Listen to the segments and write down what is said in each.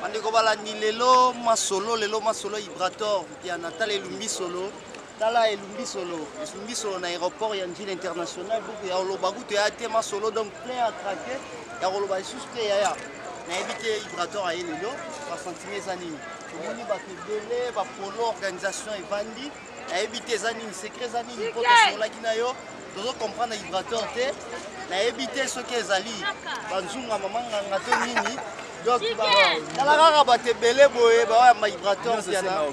Bandeko balandi lelo masolo Vibrator ya Natal Elumbi solo. Tala Elumbi solo na aéroport ya Njili international donc ya olobagu te ate masolo donc plein à craquer ya oloba suspect ya. Na éviter Vibrator a lelo ba sentiment zanini. Tomoni ba tebele ba polo organisation evandi. Na éviter zanini secret zanini poto sur la kinayo. Tozo comprendre Vibrator te. Na éviter ce que ezali. Banzunga mamanga ngato nini. Donc, la bate belé boye, bah, Vibrator, il y a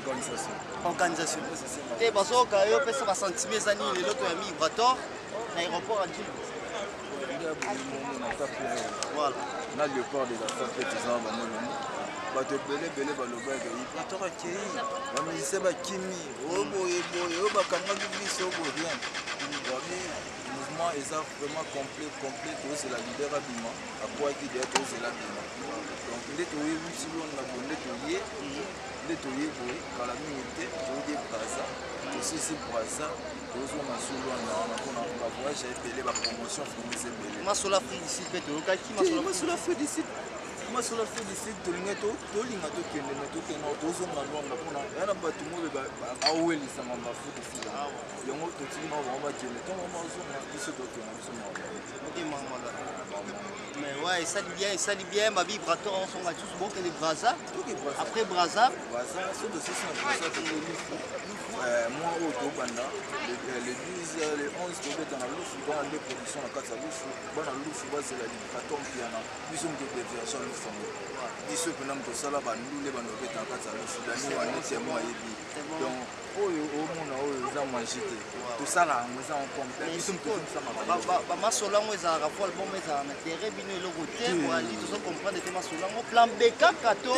organisation. Et parce que ça va sentir mes amis, les autres amis Vibrator, l'aéroport à Djibouti. Voilà. On a le port de la fête des ans, bate belé baloba Vibrator a qui, mais c'est pas kimi, oh boye, oh bah quand on dit ça, oh rien. Est vraiment complet, c'est la leader à Bima, à quoi qui doit être c'est la Bima. Donc, il est toyé, si on a bon, il est toyé, quand la minute, il est Braza, aussi c'est Braza, tous on a sous l'on a voyage, j'ai payé la promotion, c'est belé. Moi, sur la free d'ici, moi, sur la free d'ici. Moi, sur la free d'ici, tout le monde, tout le monde qui est là, tout le monde, tous on a l'homme, il y a un bâtiment de Aouel, ça m'a fait ici. Il y a un autre qui m'a dit, mais quand on a ce mais ouais, ça dit bien, ma Vibrator, on s'en va tous bon que les Braza. Après Braza, c'est de moi, au Tobanda, le 10, le 11, tu es dans la louche, dans les productions à 4 louches, dans la louche, c'est la Vibrator qui a plus de versions de famille. Dis ce que nous avons ça là, nous les bandes dans 4 louches, dans nous, on est moi et puis. Donc, au monde, on a mangé. Tout ça là, nous avons compris. Nous sommes tous ça. Ma solango eza rapport album eza na terrain bino le côté pour aller tous comprendre que ma solango plan BK kato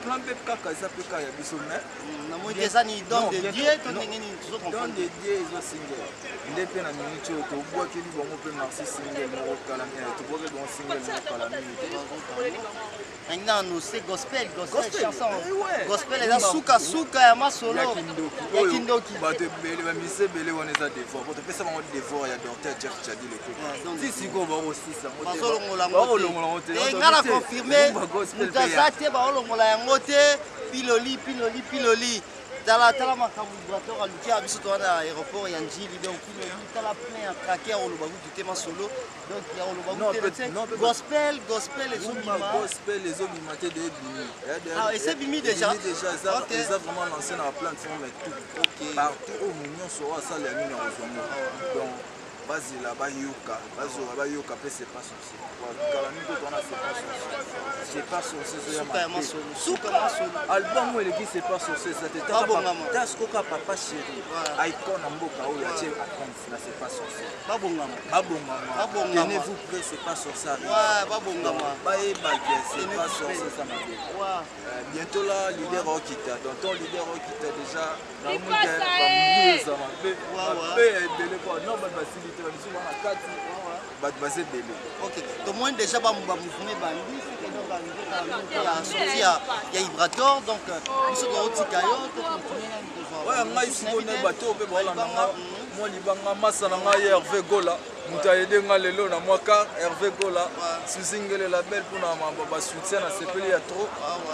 plan BK kaza PK ya biso mais na moi eza ni don de Dieu to ngeni tous comprendre don de Dieu eza single ndepe na minute to bois ki li bongo pe merci single mo kala mais to bois bon single mo kala maintenant nous c'est gospel chanson gospel eza suka ya masolo ya kindoki ba te bele ba mise bele on eza devoir pour te pesa bango devoir ya docteur Jeff Chadi le coup si ko ba aussi ça mo te et ngala confirmer mutazate ba olongola yango te piloli tala makambo Vibrator aluki abiso to na aéroport ya Njili donc piloli tala plein à craquer au lobagu tout ma solo donc ya au lobagu gospel les hommes de bimi et c'est bimi déjà ça vraiment lancé dans la plateforme et tout partout au mignon sur ça les mine en donc basi là bayoka pe c'est pas sorcier kalani to tona c'est pas sorcier suka album où qui c'est pas sorcier ça te tas koka papa chéri icon en mboka oyo atie attente là c'est pas sorcier babongama tenez-vous prêts c'est pas sorcier babongama c'est pas sorcier ça m'a dit bientôt là leader okita donc ton leader okita déjà dans le monde ça m'a fait non ok, tout le monde déjà va mouvement bandi, c'est qu'il y a Vibrator, donc ils sont dans l'autre caillot, moi libanga masana ngai Hervé Gola muta yedenga lelo na mwaka Hervé Gola suzingele la belle pour na ba soutien na sepeli ya trop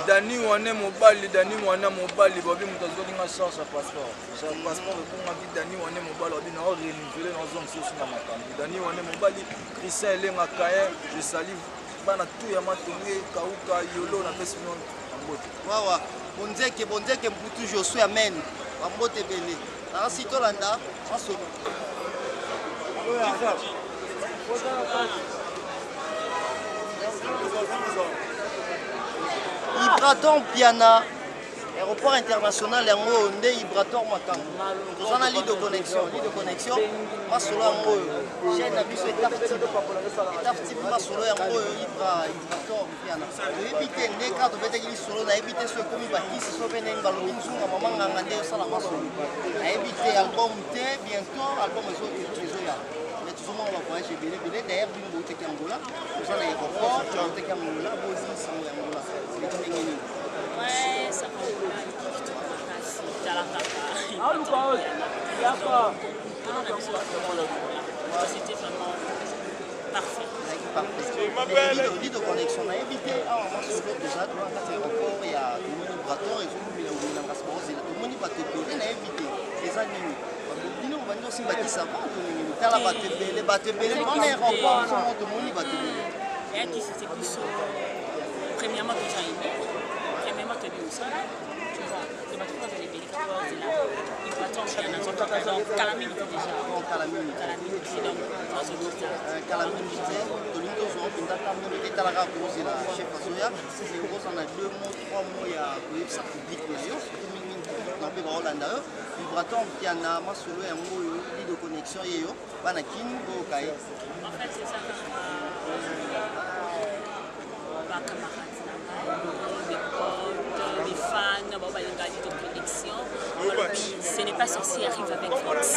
Dani wane mobali bobi muta zolinga charge passeport pour ngi Dani wane mobali obi na renouveler na zone sous na makambi Dani wane mobali Christian Elenga Kaye je salue bana tout ya matonge kauka yolo na pesino ambote wawa bondeke mputu Josué amen ambote bele na sito landa asolo Vibrator Piana aéroport international yango nde Vibrator makambo tozana ligne de connexion masolo yango chaîne na biso étape type masolo yango Vibrator Piana oyebi te nde kaka tobetaki lisolo nayebi te so ekomi bakisi so mpe ndenge balobi nzunga mama nganga nde osala masolo nayebi te album te bientôt album ezoya tozomona bavoyage ebele d'ailleurs bino bouteki yangola oza na aéroport bouteki yangola bozisango yangola eti ndenge nini Ouais, ça va gift makasi talaka c'était vraiment parfait. parfait. Lido connexion na évité ma solo déjà tu vois c'est encore il y a tout monde braton et tout mais on a pas se tout monde pas te payer na évité les amis bino bando si bakisa ba tala batebele dans l'aéroport tout le monde batebele et qui c'était plus premièrement que j'ai aimé premièrement que bien ça tu vois c'est pas trop les belles choses là il faut attendre qu'il y en a d'autres donc calamine déjà calamine donc ça c'est tout calamine to lindo zo pinda calamine et tala ka cause la chef asoya c'est gros on a 2 mois 3 mois ya ça public yo na pe ba Hollanda yo vibraton qui en a ma solo ya moyo de connexion yo bana kin go kai en fait c'est ça ba camarades des potes des fans ba balingali de connexion ce n'est pas sorcier arrive avec force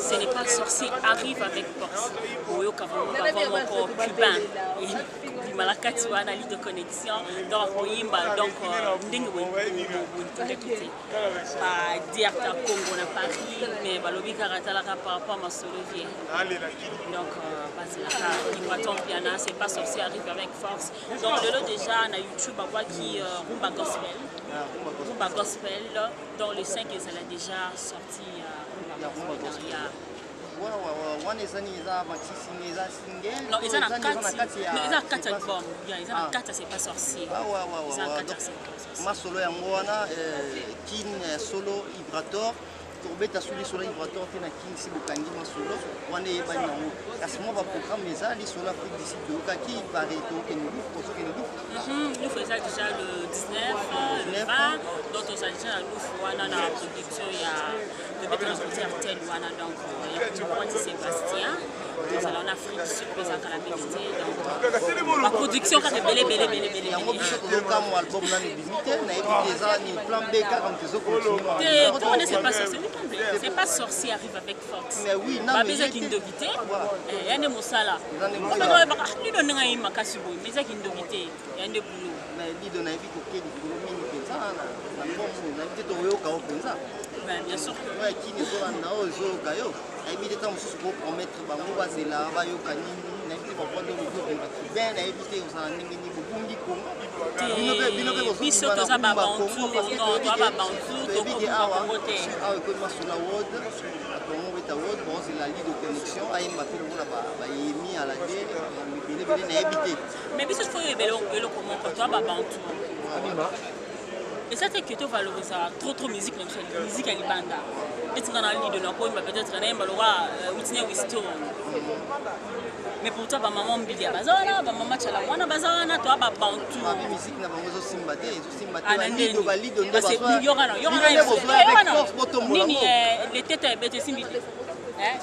ce n'est pas sorcier arrive avec force oyo kavamo encore cubain et malakati wana li de connexion donc oyimba donc ndenge wentulekite ba diarta Congo na Paris mais balobi karatalaka par rapport à ma solo vie donc bazelaka vibraton piana c'est pas sorcier arrive avec force donc lelo déjà na YouTube à qui rumba gospel dans les 5 ils ont déjà sorti rumba gospel wana ezani eza maxi eza single non ils ont 4 albums ils ont 4 c'est pas sorcier ma solo yango wana kin solo vibrator tobeta suli solo vibrator te na king si bokangi ma solo wana eyebani yango kasi moi baprogramme eza lisolo afrique d'ici tokaki pare tokende nous faisons déjà le 19 le 20 donc on a déjà wana na production ya peut-être transporter tel wana donc il y a petit Sébastien nous allons en Afrique du Sud présent à la milité donc la production quand belé yango biso tozoka mo album na limité na évité eza ni plan B 40 zo continuer c'est pas sorcier arrive avec force mais oui non mais besoin d'indogité yane mosala on lui donne un makasi boy mais ça kindogité yande boulot mais lui donne un biko ke boulot mini penza na bombo na bito yoka o penza bien sûr ouais qui ne zo na o zo kayo et puis temps mosusu ko promettre bango bazela bayoka nini na bito ba prendre le jour ben na éviter aux ndenge ni bobungi kongo biso toza babantu tokoki bakongote awa ekoma sona wod akongo beta wod bozela li de connexion ayemba mpe lokola bayemi alade ebelebele nayebi te mais biso foyo eloko moko toa babantu et ça c'est que tu valorises trop musique même musique à libanda et tu as envie de nous peut-être na balora Whitney Houston mais pour toi maman mbili bazana maman chala wana bazana toi ba bantu ba musique na bango zo simba te lido balido ndo bazwa yorana nini les têtes bête simbi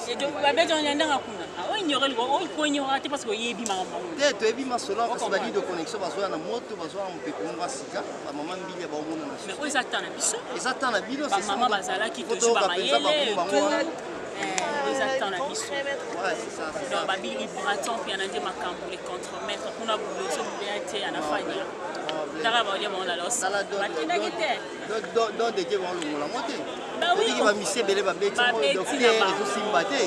et donc ba bête on yanda kuna o ignorer o ignorer parce que yebi maman te to yebi masolo parce que de connexion bazwa na moto bazwa na mpepo ngwasika ba maman mbili ba omona na mais o ezata na biso c'est maman bazala qui toujours ba mayele exactement la mission. Ouais, c'est ça. Donc babi vibraton puis on a dit makambo les contre-maîtres pour na boulot so bien à la fania. Dara ba yema on a los. Donc de que on le la montée. Bah oui. Qui va misser belé ba beti docteur et tout simbaté.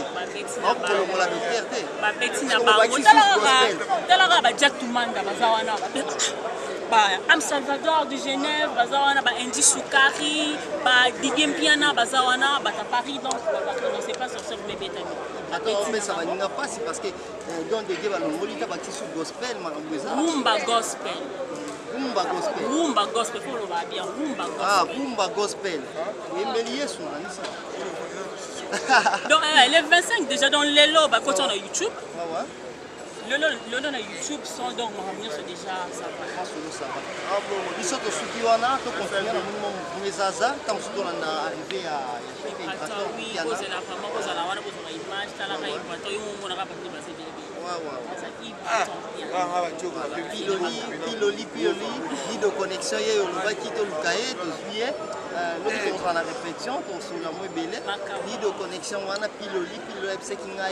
On pour le la docteur té. Ba beti na ba. Dara ba Jack Tumanda bazawana. Am Salvador de Genève, bazawana ba Andy Soukari, ba Digem Piana, bazawana, ba Paris donc on sait pas sur ce bébé tami. Attends, mais ça va n'y pas si parce que dans des gars le molita ba tissu gospel marambeza. Rumba gospel. Rumba gospel pour le va bien rumba gospel. Ah, rumba gospel. Et Méliès on a ça. Donc les 25 déjà dans les lots bah quand on a YouTube. Ouais ouais. Le na YouTube sont donc revenir sur déjà ça va. Ça va. Ils sont au Sukiwana, to continuer na mouvement mezaza tant que on a arrivé à oui, vous allez vraiment vous allez avoir votre image, tu as la image, tu on a pas pu passer bien. Piloli, ni de connexion, il y a eu qui te lukaye, de juillet, l'autre on a la répétition, pour sur la moins belle, ni de connexion, on a piloli, c'est qui n'a pas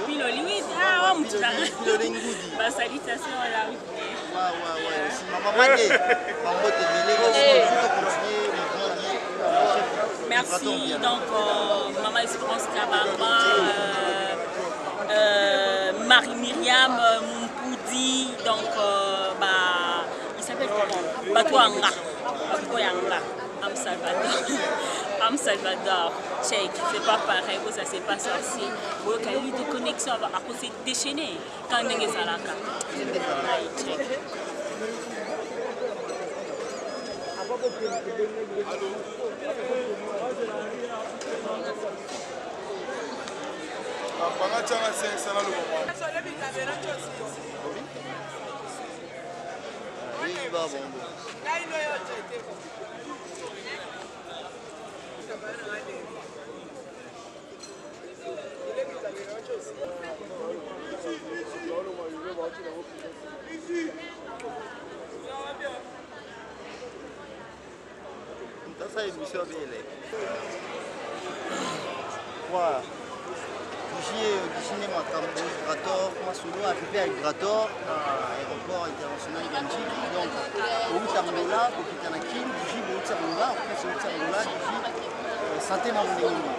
piloli, oui, ah, on piloli ngoudi. Bah, salutations là. Ouais, si maman m'a dit, maman te délai, merci, donc Maman Espérance Kabamba, Marie-Myriam, dit, donc, il s'appelle comment? Batouanga. Batouanga. Am Salvador. Check, c'est pas pareil, ça c'est pas sorcier. Bon, quand il y a eu des connexions, à cause c'est déchaîné. Quand on est Salaka. Check. Ça émission belle. Voilà. D'ici makambo migrateur, masolo arrivé à migrateur à l'aéroport international Ganji. Donc au Tangola, au Kitanakin, d'ici au Tangola, après c'est au Tangola, d'ici santé na mwenyewe.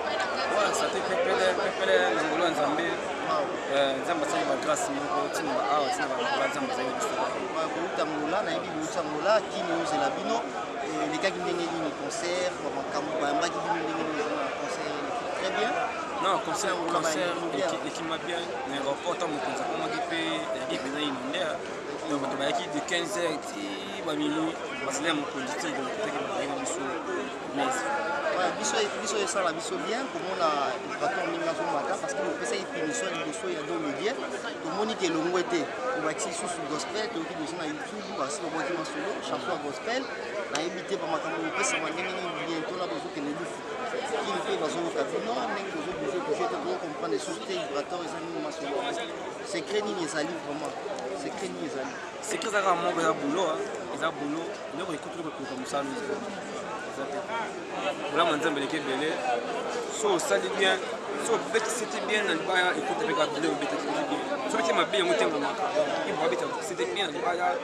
Voilà, santé pepele ngolo nzambe. Nzamba sai ba grâce moko tina ba awa tina ba nzamba sai biso. Ba au Tangola na yebi au Tangola kini ozela bino les gars qui ndenge ni concert, ba makambo ba mbaki ndenge ni concert. Très bien. Non, concert qui m'a bien, l'aéroport, tant que ça m'a dit que il y a donc on va de 15h à minuit, parce que là mon conducteur de côté qui m'a mais biso ça la biso bien comme on a rapport ninga zo maka parce que on fait ça une émission de biso ya do média to monique longwete on va axer sur gospel to ki biso na YouTube parce que on voit qui ma solo chanson gospel na éviter pas makambo on peut ça ndenge ni bientôt là besoin que les qui ne fait pas au cabino ndenge besoin de comprendre les sociétés vibratoires et ça nous ma solo secret ni les alliés vraiment secret ni les alliés secret ça vraiment que ça boulot ils a boulot ne écoute le comme ça nous voilà mon nzambe leke belé so ça dit bien so bête c'était bien dans le baya écoute avec la vidéo bête c'était bien so qui m'a bien monté en maka il m'a bête c'était bien dans le baya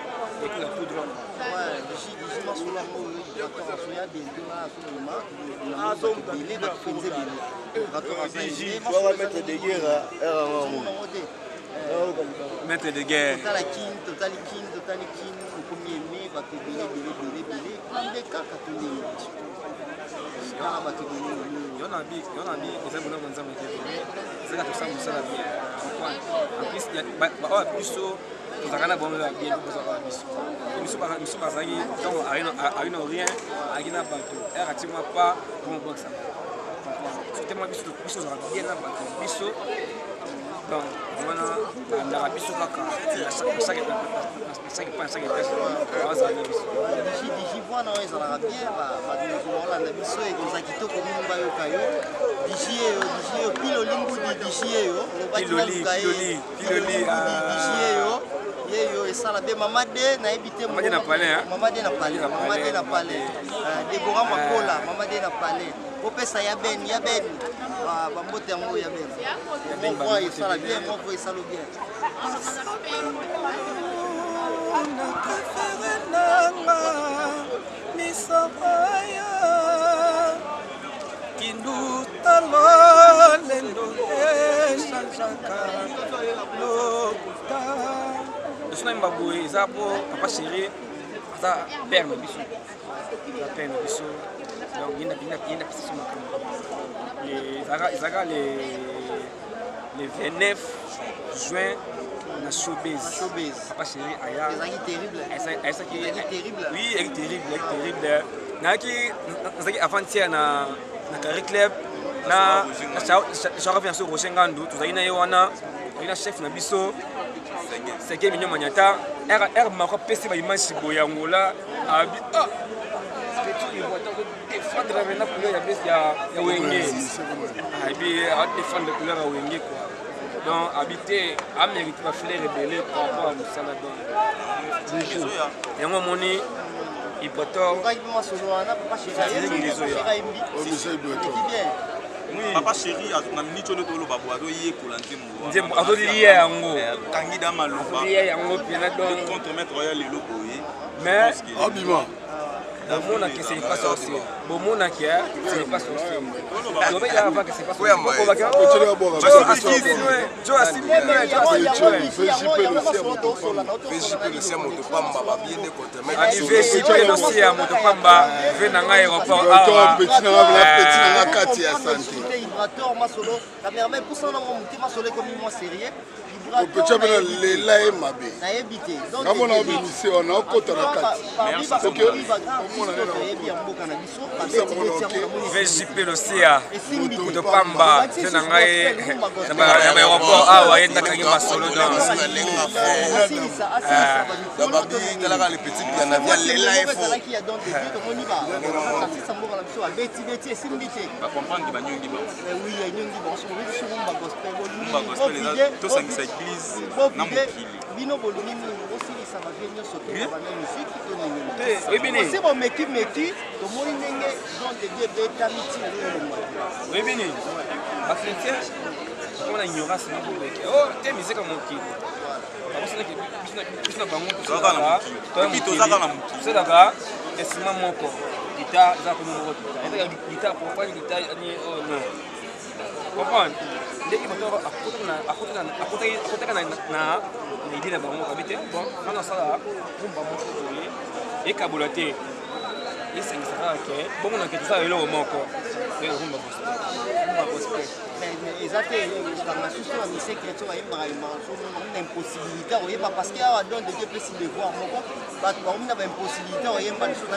et puis la poudre ouais d'ici ma solo mo rapport à soya bientôt là sur le marque la maison belé va faire belé rapport à ça il va mettre des guerres maître de guerre total kin au premier mai va te belé on des cas quand on est on a dit que ça mon nzambe leke belé c'est que ça me sala bien en plus il y a biso tozakana bon la bien pour ça biso bazaki donc arino rien agina bato eratima pas comment voir ça c'était moi biso za bien na bato biso donc voilà la biso kaka chaque personne d'ici voilà ils ont bien va la biso et nous akito comme nous ba yokayo d'ici pilo lingu d'ici yo piloli yeyo esala be mamade na ebité mamade na palais Deborah Makola mamade na palais opesa ya ben ba mbote yango ya ben bon quoi esala bien moi faut esala bien na préféré nanga misabaya kindutalo lendo chanjaka lokuta sona mbaboye eza po papa chéri aza père na biso donc yenda pisa makambo ezaka le 29 juin na showbiz papa chéri aya ezaki terrible oui elle terrible nazaki avant-hier na Carré Club na chara bien sur Rocher Ngandu tozali na ye wana na chef na biso Seke Mignon Magnata mako pesi ba image boyango la abi petit important défendre la couleur ya wenge abi a défendre la couleur ya wenge quoi donc habiter a mérité ba fleur rebelle par rapport à Moussala donc yango moni ipoto papa chéri na minute oyo toloba bo azoyekola nzembo azoliya yango kangida maloba azoliya yango pena donc contre maître royal lelo boye mais abima Bomona que c'est pas sorcier. Bomona qui est, c'est pas sorcier. On va y avoir que c'est pas sorcier. On va dire VJP l'Océan, de Pamba, c'est un aéroport. Ah ouais, il y a un masolo dans les petits bien avions, les live. on a ignorance. Oh, t'es misé comme mon kid. C'est là-bas, et c'est mon corps. Guitare, ça comme mon retour. Guitare, pourquoi guitare? Oh non. Comprends? Dès qu'il m'a à na idée d'abord mon habité. Bon, on a ça là, on va montrer et cabulaté. Et c'est ça que bon on a que ça là au mon corps. Et on va gospel. Exactement, la solution à mise chrétien est une impossibilité. Oui, pas parce qu'il y a un don de Dieu possible de voir mon corps. Bah, on a une impossibilité. On y a pas de chose.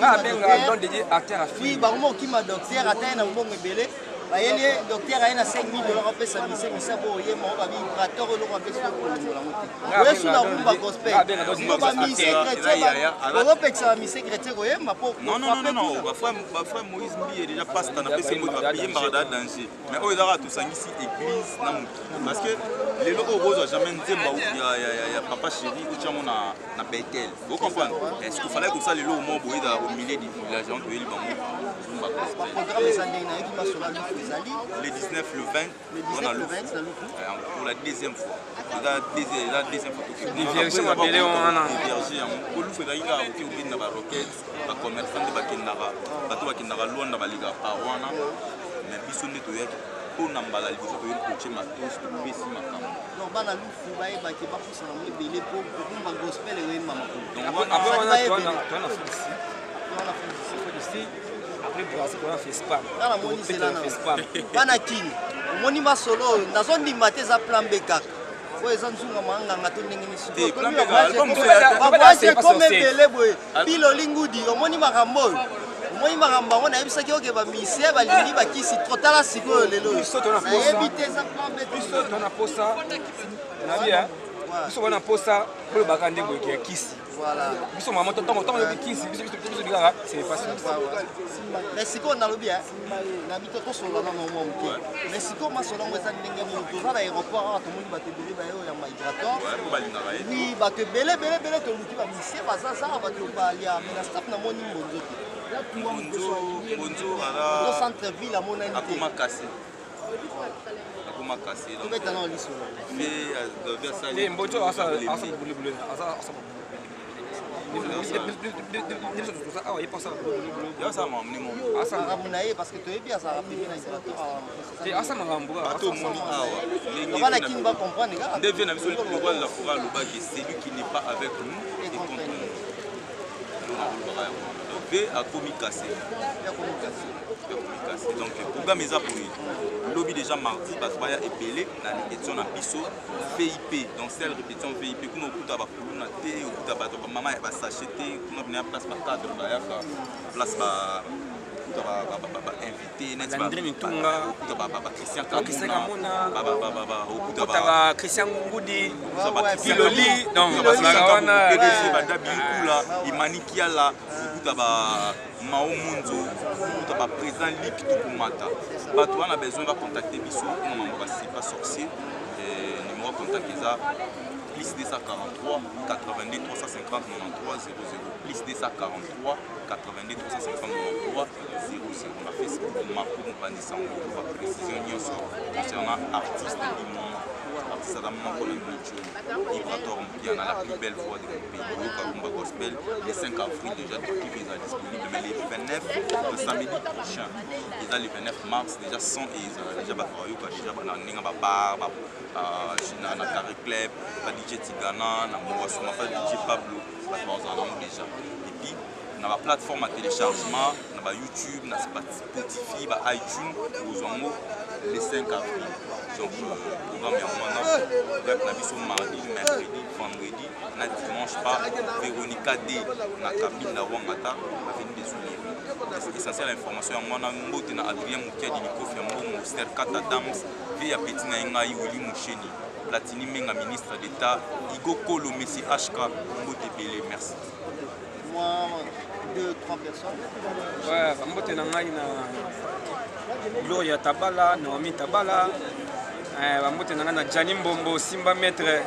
Ah, ben un don de Dieu à terre. Oui, bah on qui m'a docteur atteint un bon rebelle. Il y a docteur a 5 000 $. Après ça, il s'est boyé, mon ami, vibrateur, le roi de la oui, sur la rumba gospel. On va mise chrétien. On va pas que ça mise chrétien. Non, frère Moïse Mbi est déjà passé dans la PC, il va payer par la danger. Mais on est tout ça ici, église, parce que les locaux roses jamais dit il y a papa chéri ou tu as Bethel. Vous comprenez? Est-ce qu'il fallait que ça les lots au milieu du village on doit le 19, le 20, on a l'ouf pour la deuxième fois. La deuxième fois. Les vierges sont appelés en un an. Les vierges, on l'ouf est là, on a des roquettes, des commerçants, des bakendara, bateaux bakendara, loin de la liga paroana, mais ils sont nettoyés. On a mal pour une coachée matos, pour baisser ma femme. Non, bah la loupe, bah il va pas pour ça, on est belé pour un gospel et maman. Après on a fait ici. Après on a fait spam. Dans la moni c'est là. Panakin. Moni ma solo, na zone di maté za plan beka. Ouais, ça nous a mangé un gâteau n'engagé. Plan beka, comme belé boy. Pilo lingudi, moni marambo. Moi, il m'a remboursé. On a vu ça qui est misé, il va qui trop tard si quoi les lots. Éviter ça plan bête. On a posé ça. On a bien. On a posé ça pour le bagande qui est kiss. Voilà. Ils sont maman tant le kiss. C'est facile. Mais si on a le bien, on habite tout sur la norme. Mais si on a sur l'angle ça n'engage pas. Dans l'aéroport, tout le monde va te dire bah il y a migrateur. Oui, bah te belé te l'outil va misé, bah ça va te parler. Mais la staff n'a mon numéro. Bonjour, dans centre-ville à mon ami. Akuma cassé. On va être dans l'issue. Mais bonjour, ça parce que tu es bien ça a payé c'est à ça celui qui n'est pas avec nous et contre nous. A commis cassé. Donc, pour gagner ça pour lui, lobby déjà mardi, parce qu'il y a épelé, la répétition à Bisso, VIP, donc celle répétition VIP, qu'on a coûté à Bakoulou, on a maman va s'acheter, on a place par cadre, place par invité, Christian Ngoudi, Piloli, donc Imanikiala, Mao Munzo, président Lip Tukumata. On a besoin de contacter Bissou, on ne pas sorcier. Numéro contact plus 243 82 350 93 00 plus 243 82 350 93 00 na Facebook Marco Mpandi Sango pour précision concernant artiste du moment. artiste à Mambo Vibrator Mpiana, la plus belle voix de mon pays, Yoka Rumba Gospel. Le 5 avril déjà, tout qui est disponible, mais les 29, le samedi prochain, déjà le 29 mars, déjà 100 et déjà Yoka, déjà Ninga Bar, na Carré Club, DJ Tigana, na Mouassoma, DJ Pablo, déjà. Et puis, on a la plateforme à téléchargement, on a YouTube, on a Spotify, iTunes, les 5 avril. Donc, le programme est en mardi, mercredi, vendredi, on a dimanche pas, Véronica D, on a Kabine, la Wangata, on a venu des souvenirs. C'est essentiel l'information, on a Mbote, on a Adrien Moukia, Diniko, Fiambo, Monster, Kata Dams, Via Petina Ngaï, Willy Moucheni, Platini Menga, ministre d'État, Igo Kolo, Messi HK, Mbote Belé, merci. Moi, 2-3 personnes. Ouais, Mbote Nangaï, Gloria Tabala, Naomi Tabala, Mbote Nangaï, Gianni Mbombo, Simba Maître,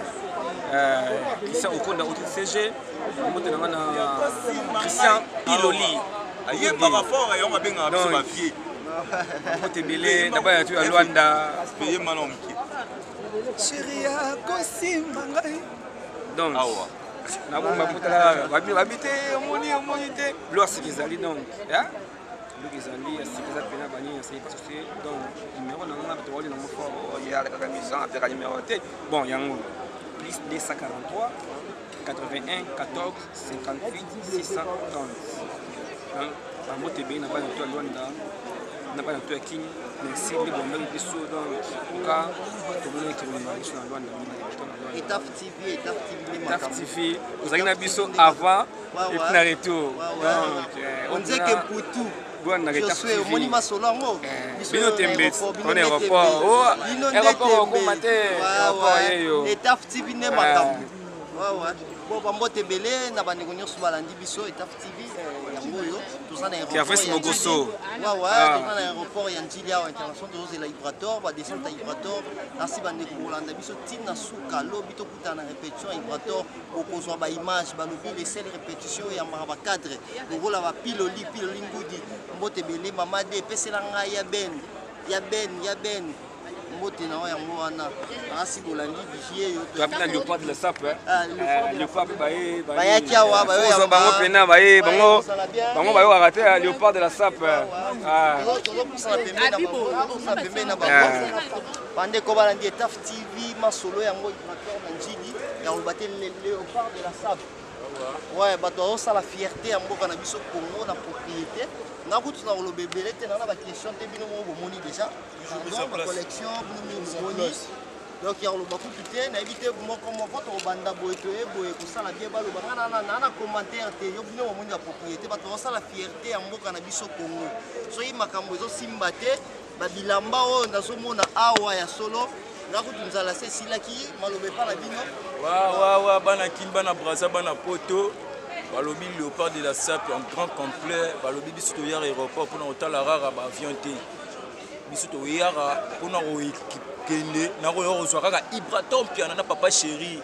Christian Okonda, Outil CG, Mbote Nangaï, Christian Piloli. Aïe, par rapport à Yom Abenga, ma fille. Mbote Belé, d'abord tu as Luanda. Payé Manon. Chérie, Kosimba. Donc, na bomba putala babité monité lo sikizali donc ya lo kizali sikiza pena bani ya c'est parce que donc numéro na ngana to wali na mofo ya la kamisa avec numéro T bon yango plus 243 81 14 58 630 hein ba motebe na ba to Luanda na ba to King merci les bomba biso donc ka to mona ki na biso na Luanda Etaf TV, vous avez un biseau avant et puis un retour. On dit que pour tout, je suis au monument Solongo. Bino Tembet, on est aéroport. Oh, aéroport au Commaté. Etaf TV n'est pas comme. Bon, Bambote Belé, na bandegonyo subalandi biso Etaf TV yangoyo tous en aéroport. Qui a fait son gosso. Tous en aéroport Yanjilia international tous la Vibrator, ba descente Vibrator, ainsi bandeko Rolanda biso tina suka lobi to kutana répétition Vibrator okozwa ba image ba lobi les seules répétitions ya ba cadre. Ngola ba piloli ngudi Mbote Belé mama de pesela nga ya ben Mbote na yango wana asi bolandi bifié yo tu appelles le léopard de la sape léopard bayaki awa bayo ya bango pena bango bayo arrêté léopard de la sape bande ko balandi Etaf TV masolo yango na njili ya olobate léopard de la sape. Ouais, bato ça la fierté ya mboka na biso Congo na propriété. Na kutu na lo bébélé te na ba question te bino mo bomoni déjà. Donc la collection bino bomoni. Donc ya lo bakutu te na éviter moko to banda boye to boye ko sala bien balo bana na commentaire te yo bino bomoni la propriété bato ça la fierté ya mboka na biso Congo. So yi makambo zo simba te ba bilamba o nazo mona awa ya solo. Nzala c'est silaki malobe pa la bino wa bana kin bana brasa bana poto balobi léopard de la sape en grand complet balobi biso to yara aéroport pour na rara ba avion te biso to yara pour na ro kende na ro yo zo kaka Vibrator piano na papa chéri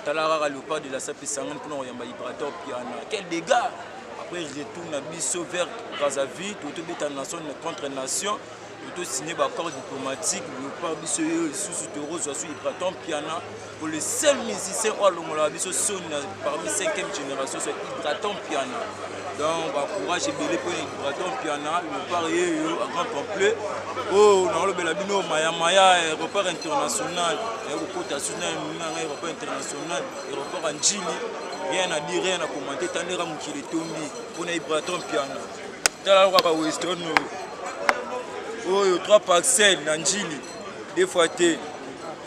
tala rara léopard de la sape sangan pour na yamba Vibrator piano quel dégât après retourne biso vers Brazzaville tout beta nation contre nation tout signé par accord diplomatique par biso sous rose sur Vibrator piano pour le seul musicien au longola biso son parmi 5e génération sur Vibrator piano donc encourage belé pour Vibrator piano le parier à grand complet oh na lo bela bino maya aéroport international aéroport international aéroport Njili rien à dire rien à commenter tandera mukile tombi pour Vibrator piano tala kwa western oh, 3 parcelles dans Njili, 2 fois T,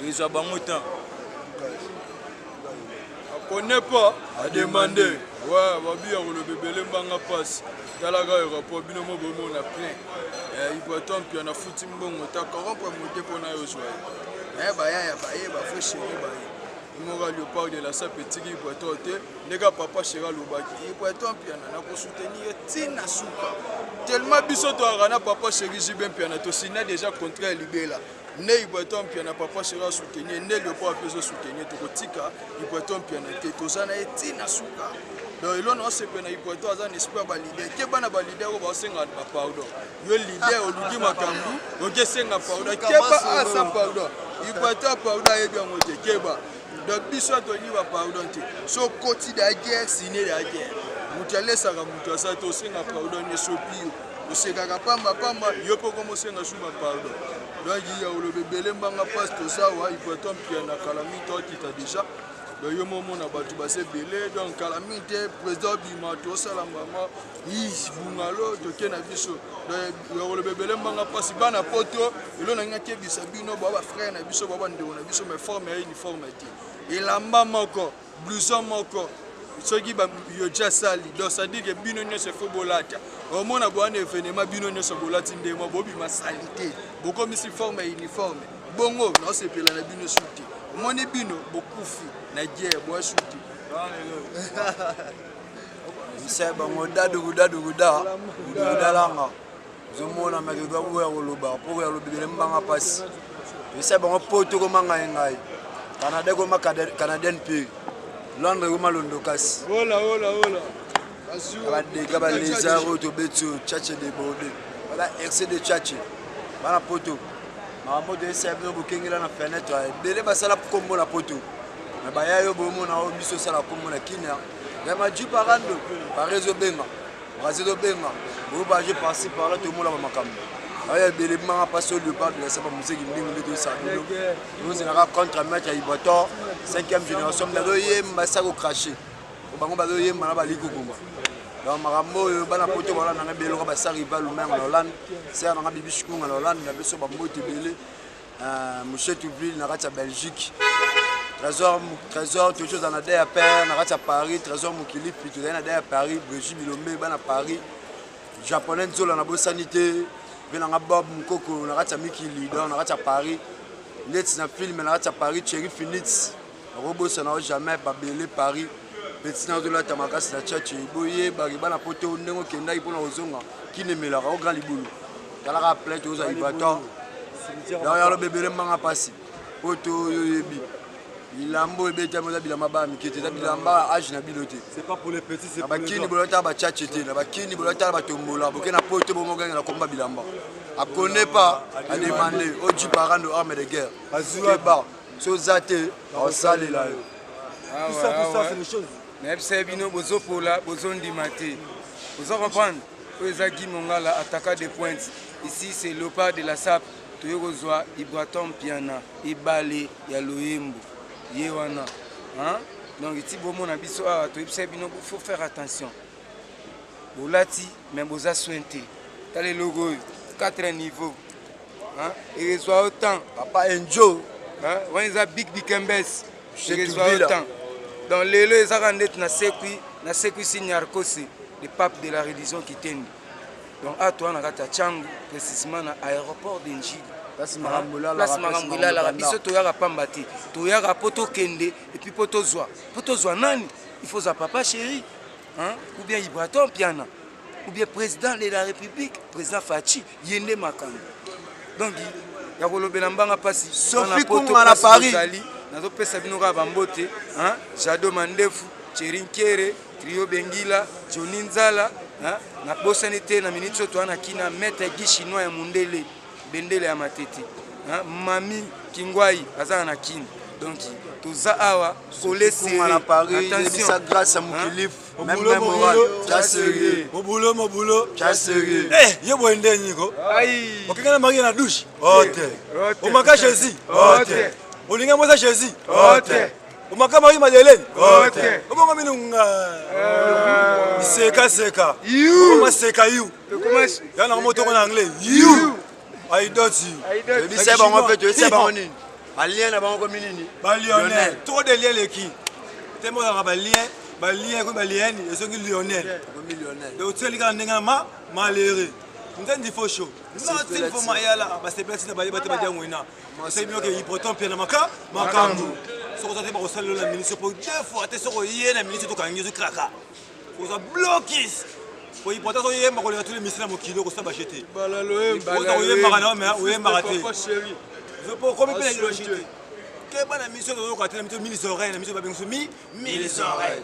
ils ont bon temps. On ne connaît pas à demander. Ouais, Babi a le bébé, l'embanga passe. Dans la gare, rapport, binomo, on a plein. Il va tomber, puis on a foutu un bon temps. Comment pour monter pour nous jouer? Faut chérir. Il y a léopard de la sape petit qui peut être les gars papa chéra lobaki il peut être piano na ko soutenir tina suka tellement biso to arana papa chéri jibem piano to signé déjà contrat libéla ne il peut être piano papa chéra soutenir ne léopard peut soutenir to kotika il peut être piano te to zana tina suka donc elona osepe na ipoto aza na espoir ba leader ke bana ba leader ko ba senga ba pardon yo leader oluki makambu okesenga pardon keba asa pardon ipoto pardon yebi ngote keba donc biso toni ba pardon te so koti da guerre sine da guerre mutalesaka mutu asa to senga pardon ne sopio osekaka pamba yo poko mosenga suba pardon donc ya olobebele mbanga passe to ça wa ipoto mpia na kalami to kita déjà donc yo momo na batu base belé donc kalami te président bima to sala mama is bungalo to kena biso donc yo olobebele mbanga passe bana poto elo na ngake bisabino baba frère na biso baba ndeko na biso mais forme et uniforme te elamba moko blouson moko soki ba yo ja sali donc ça dit que bino nyose fo bolata au mona bwana événement bino nyose bolati ndemo bobi masalite boko misi forme et uniforme bongo na sepela na bino suti moni bino bokufi na guerre bo suti c'est bon guda langa zomona makido buya koloba pour ya lobibele mbanga passe c'est bon poto ko manga ngai Canada ko Canadian pays Londres ko malondo kasi ola abadeka baleza roto beto chache de bode bala RC de chache bana poto mamoto esebe bokengela na fenêtre bele basala kombo na poto mais baya yo bomo na biso sala kombo na kinya ya maji parando parezo benga brazido benga bo baje passer par là tout le monde la makambo aya bele manga passo le pas de la saba musiki mingi de ça nous on contre maître Iboto 5e génération de doye mbasako cracher bango badoye mana bali kukumba donc makambo yo bana poto wala na belo ka basari va lumenga na Hollande c'est na bibi shikunga na Hollande na biso ba mbote bele monsieur Touville na kati ya Belgique trésor tout chose na der père na kati ya Paris trésor mukili plutôt na der Paris Brigitte Bilombe bana Paris japonais nzola na bosanité vena nga Bob Mukoko na kati ya Mikili donc na kati ya Paris net na film na kati ya Paris Cherry Phoenix robo ça na jamais pas belé Paris petit na zola tamakasi na chache boye bari bana poto ndenge kenda ipona ozonga kinemela ka grand libulu kala ka plainte aux Ivoiriens dans le bébé manga passi poto yebi ilambo ebeta moza bilamba ba mikete za bilamba age na biloté c'est pas pour les petits c'est pour les grands bolota ba chache te na bakini bolota ba tombola bokena poto bomoga na komba bilamba a connaît pas a demander au du parando arme de guerre azua ba so zate au sale là tout ça c'est les choses. Mais c'est bien, bozo pola, bozo ndimate. Vous comprendre? Ezaki Mongala attaquant des pointes. Ici c'est le pas de la SAP. Toyokozwa Ibraton Piana, Ibale, Yaloyembo, Yewana. Hein? Donc ici bomo na biso a to c'est bien, faut faire attention. Bolati mais boza sointé. T'as les logos 4 niveaux. Hein? Et les soit autant papa Enjo, hein? On les a big Mbes. Et soit autant. Dans les arandet na sekui signarkosi le pape de la religion qui tend. Donc à toi na kata changu précisément na aéroport d'Enjili. Place Marambula la biso to yaka pambati, to yaka poto kende et puis poto zwa nani? Il faut za papa chéri, hein? Ou bien Ibraton Piana, ou bien président de la République, président Fachi, yende makanga. Donc ya kolobela mbanga pasi Sophie Kunga na Paris. Nazo pesa binoka bambote, hein? Jado Mandefu, Cherinkere, Trio Bengila, Johnny Nzala, hein? Na bosanité na minute to ana kina maître Guy chinois ya Mundele, bendele ya matete, hein? Mami Kingwai azana na kini. Donc toza awa collé serré na Paris, attention grâce à Mukilif, même moral, chasseur. Mon boulot, chasseur. Eh, yo boende nyiko. Aïe. Okengana marie na douche. Ote. Omaka chezi. Ote. Olinga moza chezi. Ote. Omaka marie madelene. Ote. Omonga minunga. Seka. You. Oma seka you. Comment Yana moto en anglais. You. I don't see. Mais c'est bon en fait, c'est bon ni. Alien na bango minini. Ba Lionel. Trop de liens les qui. Temo na ba lien ko ba lien et so Lionel. Millionnaire. Donc tu lika ndenga malheureux. Ndendi fo show. Non, il faut mayala ba se place na ba yeba te ba ngwena. C'est bien que il pourtant bien na makambu. So ko te ba ko sala la ministre pour deux fois te so ko yena ministre to kangi zo kraka. Ko za bloquis. Ko il pourtant so yema ko le tous les ministres na mokilo ko sa ba jeter. Balalo Ko ta yema na mais yema raté. Je peux combien de logique. Que bana mission de ko atela ministre oreille na ministre ba bengo mi les oreilles.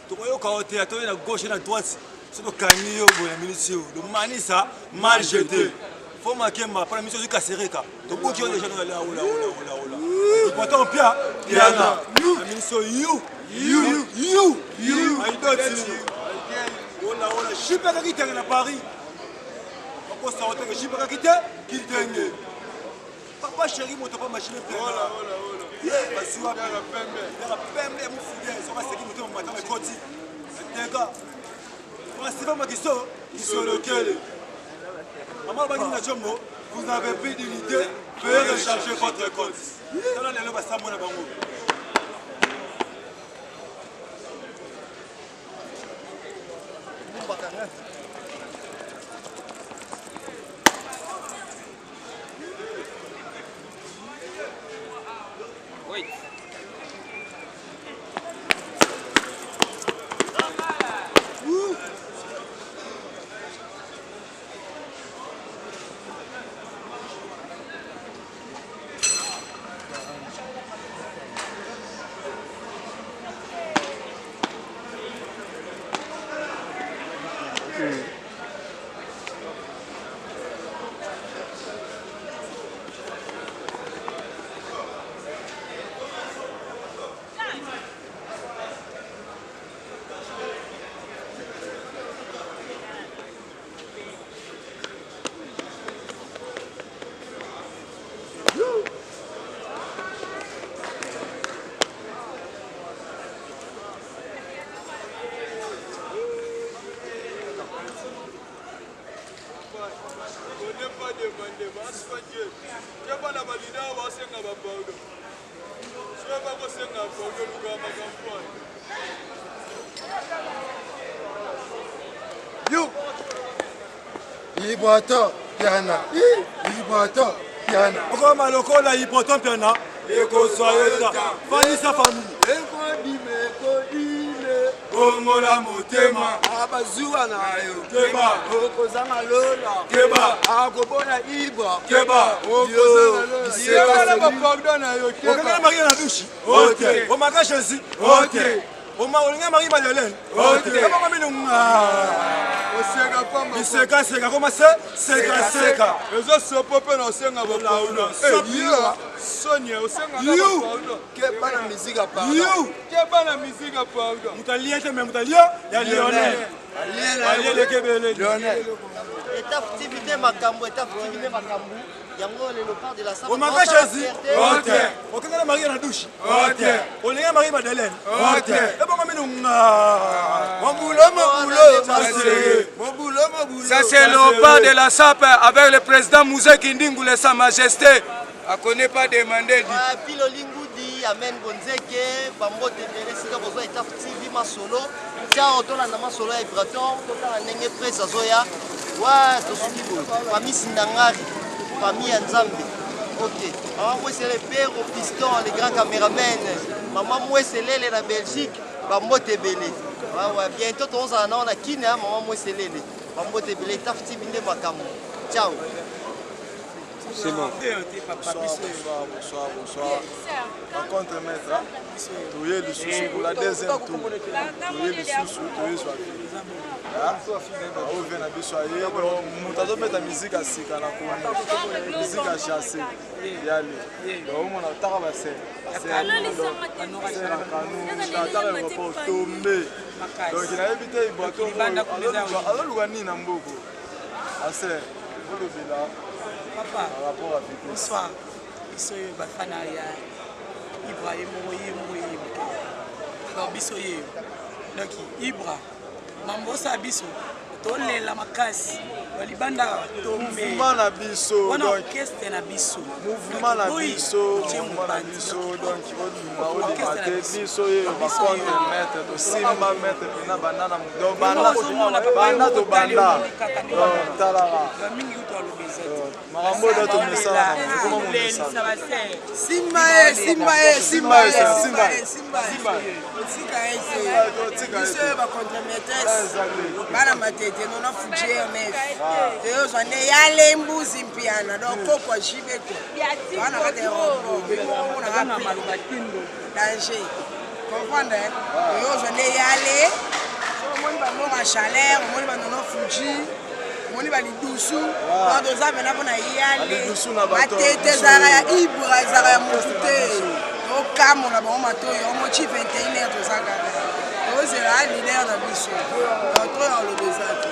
tokoyoka o te atoye na gauche et na droite soki okangi yo boye na minute oyo lomanisa mal jeté fo makemba mpona minute ozwi kasereka tobuki yo deja olaola important pia piana na minute oyo you aidoti olaola jipekaki tenge na Paris bakosa otenge jipekaki te kitenge papa chéri moto pa machine piana basiwa pembe mufudie soka seki moto matama ekoti teka Siva Makiso, ils sont locaux. Maman Bagina Chombo, vous avez pris d'unité, veuillez recharger votre compte. C'est là le basta mon abango. Oui. You Ibrato Piana. Ibrato Piana. Pourquoi Malokola Ibrato Piana? Ekosoyeta. Fanny sa famille. Ongola motema Abazuwa na yo. Keba. Okozanga lola. Keba. Akobona Ibra. Keba. Okozanga ba pardon na yo. Okanga Marie na douche. Ok. Omaka Jésus. Ok. Oma olinga Marie Madeleine. Ok. Kaba minunga. Osega pamba. Iseka seka koma seka. Ezo sopo pe na osenga ba pardon. Sonia osenga na ba pardon. Keba na musique à pardon. Keba na musique à pardon. Mutaliete me mutalio ya Lionel. Aliele kebele. Lionel. Étape timide makambo, étape timide makambo. Yango le part de la salle. Omaka Jésus. Ok. Okanga Marie na douche. Ok. Olinga Marie Madeleine. Ok. Ebonga minunga. Ça c'est le pas de la SAP avec le président Mouzé Kindingoule, Sa Majesté. On connaît pas demander. Pilo Lingudi, Amen Bonzeke, Bambo Tebele, Sika Bozo, étape TV Masolo. Tiens, on tourne dans Masolo et Breton, on a un nenge presse à Zoya. Ouais, Tosukibo, famille Sindangari, famille Nzambi. Ok. Maman, moi c'est le père au piston, les grands caméramens. Maman, moi c'est l'aile la Belgique, Bambo Tebele. Ouais, bientôt on a Kine, maman, moi c'est l'aile. Bambo Tebele, étape TV Makamo. Ciao. C'est bon. Bonsoir. Rencontre maître. Touye le sous pour la deuxième tour. Touye le sous, touye soit. On vient à Bissoyer. On a mis la musique à Sika, la musique à chasser. Y aller. On a travaillé. C'est un canon. Pour tomber. Donc il a évité le bateau. Alors, Louani Namboko. Assez. Vous le là. Papa, bonsoir. Biso yo bafana ya Ibrahim Moyi. Alors biso yo. Donc Ibra Mambosa biso tolela makasi. Walibanda tombe. Mouvement na biso donc orchestre na biso. Mouvement na biso donc on biso yo bakonte mettre to simba mettre pina banana mudo banda to banda. Talala. Marambo da to mesala comment mon mesala. Simba. Biso ba contre maîtresse. Bana matete nona fujer nef. Yo zwane yale mbuzi mpiana donc kokwa jibeko. Bana kate rombo. Bana maluba tindo. Danger. comprendre oyo ozwa eyale omoni bango ba chaleur omoni banono fuji omoni balidusu toza pena mpona yale matete ezalaka ya ibra ezalaka ya motu te tokamola bango matoyo omoci 21 heure toza kaka tozela lider na biso toya olobeza te.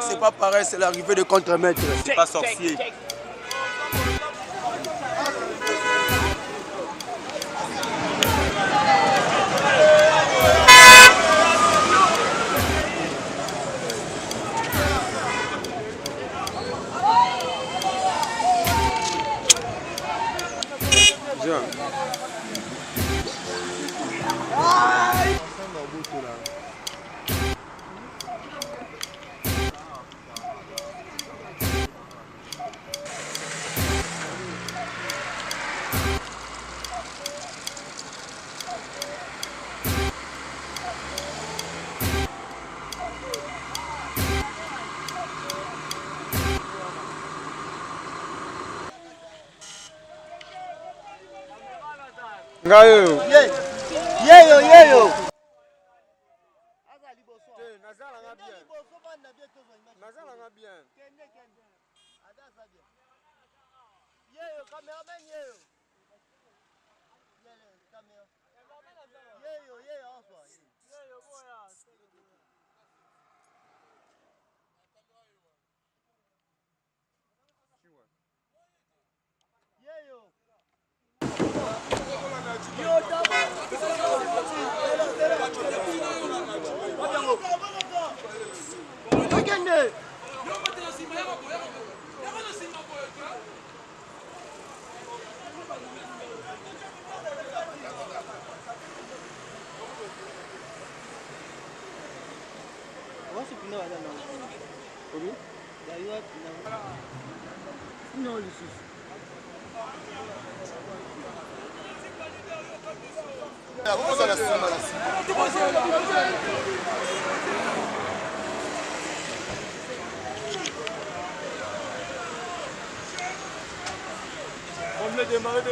C'est pas pareil, c'est l'arrivée de contre-maître. C'est pas sorcier. Ngayo. Yeyo yeyo. Yeyo cameraman yeyo. Yeyo yeyo aswa. Yeyo boya. Yeyo. On veut démarrer.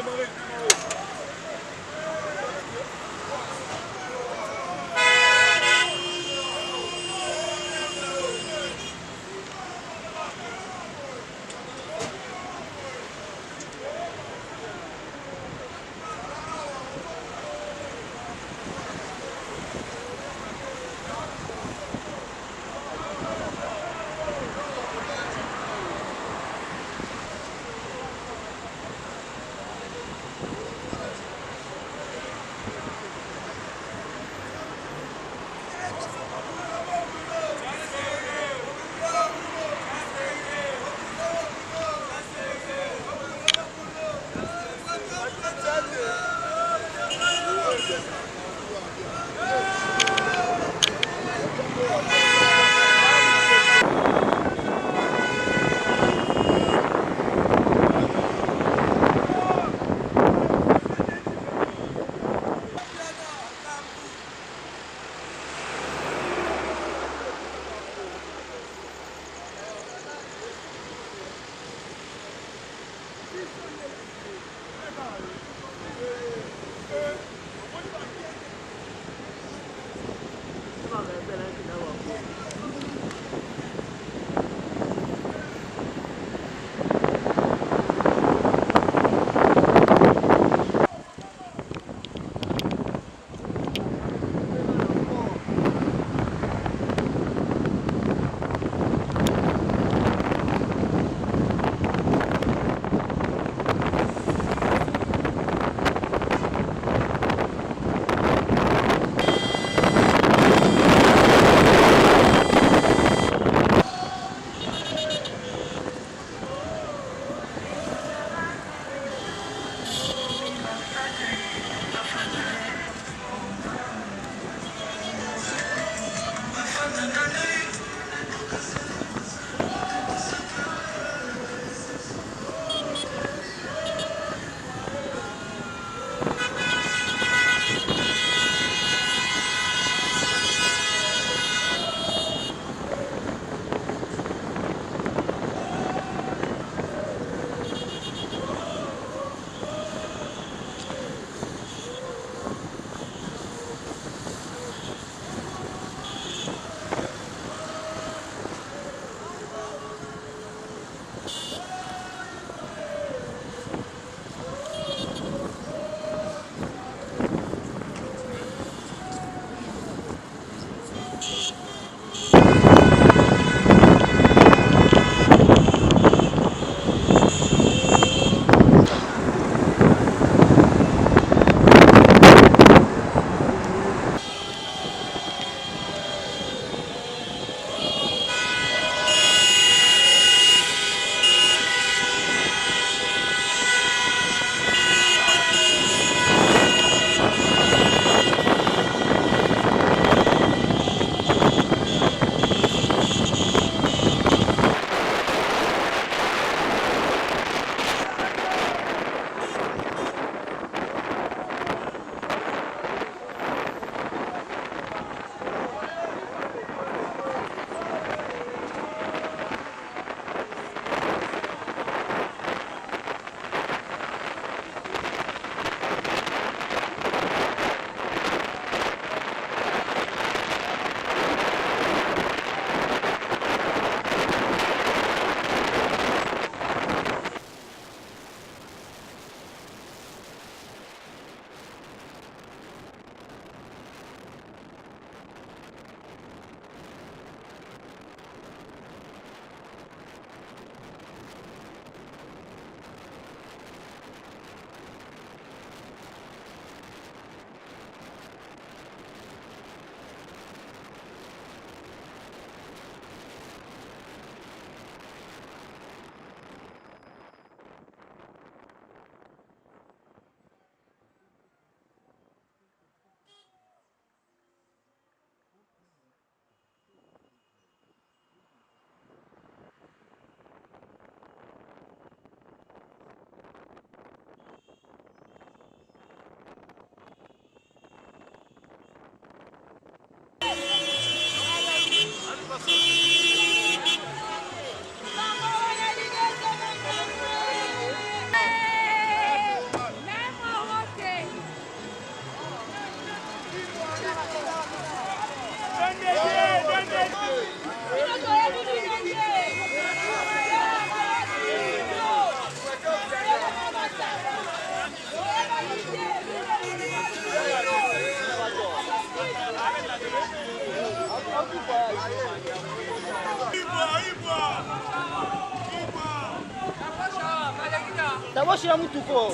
kaboshi ya mutuko.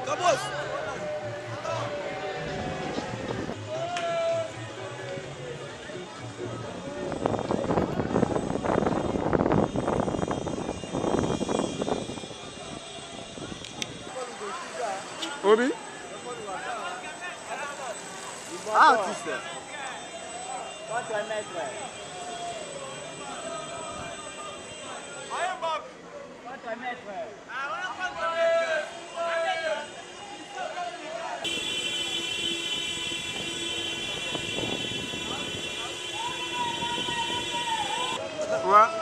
Kabos. Obi? Ah, artiste. 4 mètres. Ouais.